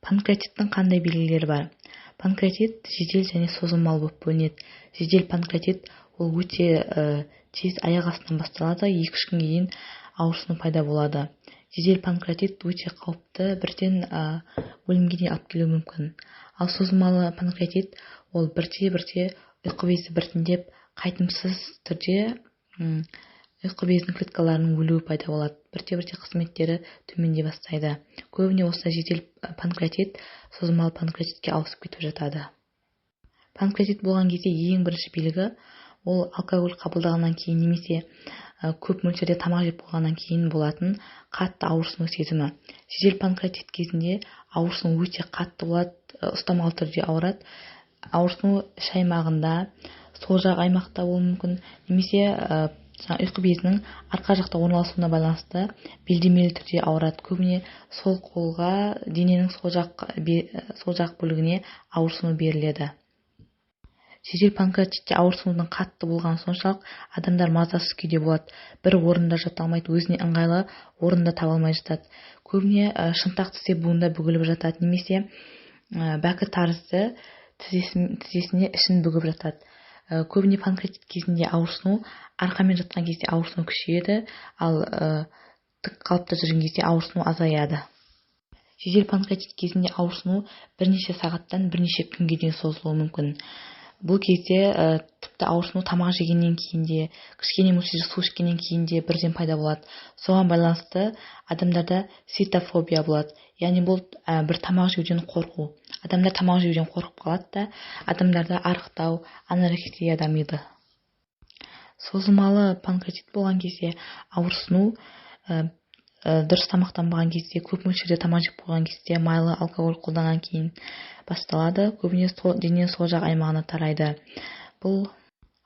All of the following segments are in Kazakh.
Панкреатиттің қандай белгілері бар? Панкреатит жедел және созылмалы болып бөлінеді. Жедел панкреатит ол өте тез аяқ астынан басталады, 2-3 күнге дейін ауырсыну пайда болады. Жедел панкреатит өте қауіпті, бірден өлімге дейін алып келуі мүмкін. Ал созылмалы панкреатит ол бірте-бірте ұйқы безі біртіндеп қайтымсыз түрде ұйқы безінің клеткаларының өлуі пайда болады. Бірте-бірте қызметтері төмендей бастайды. Көбіне осы жедел панкреатит созылмалы панкреатитке ауысып кетіп жатады. Панкреатит болған кезде ең бірінші белгі ол алкоголь қабылдағаннан кейін немесе көп мөлшерде тамақ жеп болғаннан кейін болатын қатты ауырсыну сезімі. Жедел панкреатит кезінде ауырсыну өте қатты болады, ұстамалы түрде ауырады. Ауырсыну іш аймағында, сол жақ аймақта болуы мүмкін, немесе ұйқы безінің арқа жақта орналасуына байланысты белдемелі түрде ауырады. Көбіне сол қолға, дененің сол жақ бөлігіне ауырсыну беріледі. Жедел панкреатитте ауырсынудың қатты болғаны соншалық адамдар мазасыз күйде болады. Бір орында жата алмайды, өзіне ыңғайлы орында таба алмай жатады. Көбіне шынтақ тізе буында бүгіліп жатады, немесе бәкі тәрізді тізесіне ішін бүгіп жатады. Көбіне панкреатит кезінде ауырсыну, арқамен жатқан кезде ауырсыну күшейеді, ал тік қалыпта жүрген кезде ауырсыну азаяды. Жедел панкреатит кезінде ауырсыну бірнеше сағаттан бірнеше күнге дейін созылуы мүмкін. Бұл кезде тіпті ауырсыну тамақ жегеннен кейін де, кішкене мөлшерде су ішкеннен кейін де бірден пайда болады. Соған байланысты адамдарда цитофобия болады. Яғни бұл бір тамақ жеуден қорқу. Адамдар тамақ жеуден қорқып қалады да, адамдарда арықтау, анорексия дамиды. Созылмалы панкреатит болған кезде ауырсыну дұрыс тамақтанбаған кезде, көп мөлшерде тамақ жеп қойған кезде, майлы алкоголь қолданған кейін басталады. Көбіне дененің сол жақ аймағына тарайды. Бұл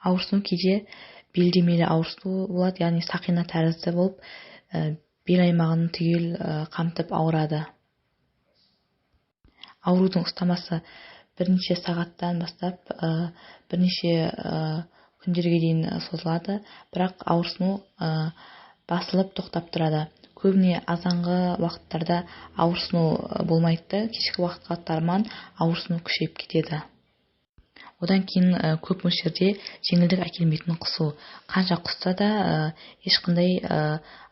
ауырсыну кейде белдемелі ауырсыну болады, яғни сақина тәрізді болып, бел аймағын түгел қамтып ауырады. Аурудың ұстамасы бірнеше сағаттан бастап бірнеше күндерге дейін созылады, бірақ ауырсыну басылып тоқтап тұрады. Көбіне азанғы уақыттарда ауырсыну болмайды, кешкі уақытқа тарман ауырсыну күшейіп кетеді. Одан кейін көп мөлшерде жеңілдік әкелмейтін құсу. Қанша құсса да ешқандай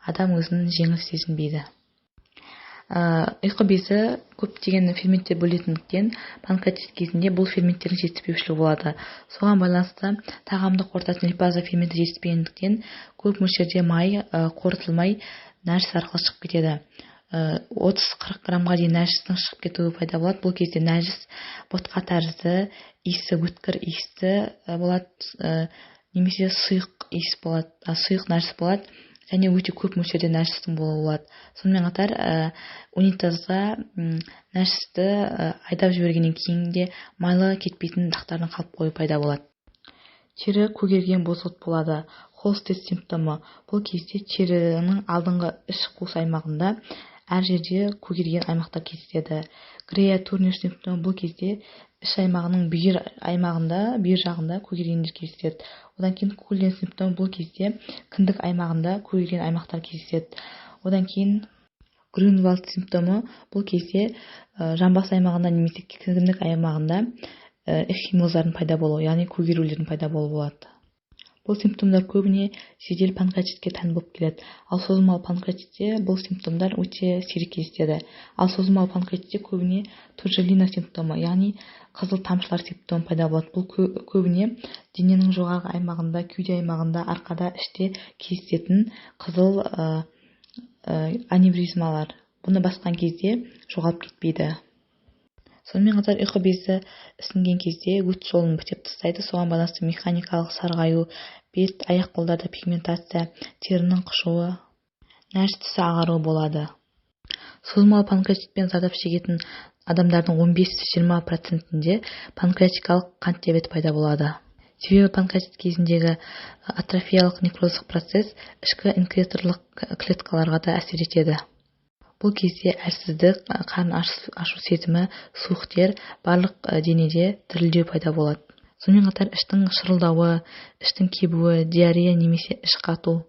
адам өзін жеңіл сезінбейді. Ұйқы безі көптеген ферменттер бөлетіндіктен панкреатит кезінде бұл ферменттердің жетіспеушілігі болады. Соған байланысты тағамдық ортасында липаза ферменті жетіспегендіктен көп мөлшерде май қорытылмай нәжіс арқылы шығып кетеді. 30-40 граммға дейін нәжістің шығып кетуі пайда болады. Бұл кезде нәжіс ботқа тәрізді, иісі өткір иісті болады, немесе сұйық иіс болады, сұйық нәжіс болады, және өте көп мөлшерде нәжістің болуы болады. Сонымен қатар унитазға нәжісті айдап жібергеннен кейін де майлы кетпейтін дақтардың қалып қою пайда болады. Тері көгерген бозғылт болады. Холстед симптомы. Бұл кезде терінің алдыңғы іш қуыс аймағында әр жерде көгерген аймақтар кездеседі. Грея турниш симптомы. Бұл кезде іш аймағының бүйір жағында көгергендер кездеседі. Одан кейін Куллен симптомы. Бұл кезде кіндік аймағында көгерген аймақтар кездеседі. Одан кейін Грюнвальд симптомы. Бұл кезде жамбас аймағында немесе кіндік аймағында эхимозардың пайда болуы, яғни көгерулердің пайда болуы болады. Бұл симптомдар көбіне жедел панкреатитке тән болып келеді. Ал созылмалы панкреатитте бұл симптомдар өте сирек кездеседі. Ал созылмалы панкреатитте көбіне туржелина симптомы, яғни қызыл тамшылар симптомы пайда болады. Бұл көбіне дененің жоғарғы аймағында, кеуде аймағында, арқада, іште кездесетін қызыл аневризмалар. Бұны басқан кезде жоғалып кетпейді. Сонымен қатар ұйқы безі ісінген кезде өт жолын бітеп тастайды. Соған байланысты механикалық сарғаю, бет, аяқ қолдарда пигментация, терінің қышуы, нәжіс түсі ағаруы болады. Созылмалы панкреатитпен зардап шегетін адамдардың 15-20%-інде панкреатикалық қант диабеті пайда болады. Себебі панкреатит кезіндегі атрофиялық некроздық процесс ішкі инкреторлық клеткаларға да әсер етеді. Бұл кезде әлсіздік, қарын ашу сезімі, суық тер, барлық денеде дірілдеу пайда болады. Сонымен қатар іштің шырылдауы, іштің кебуі, диарея немесе іш қату.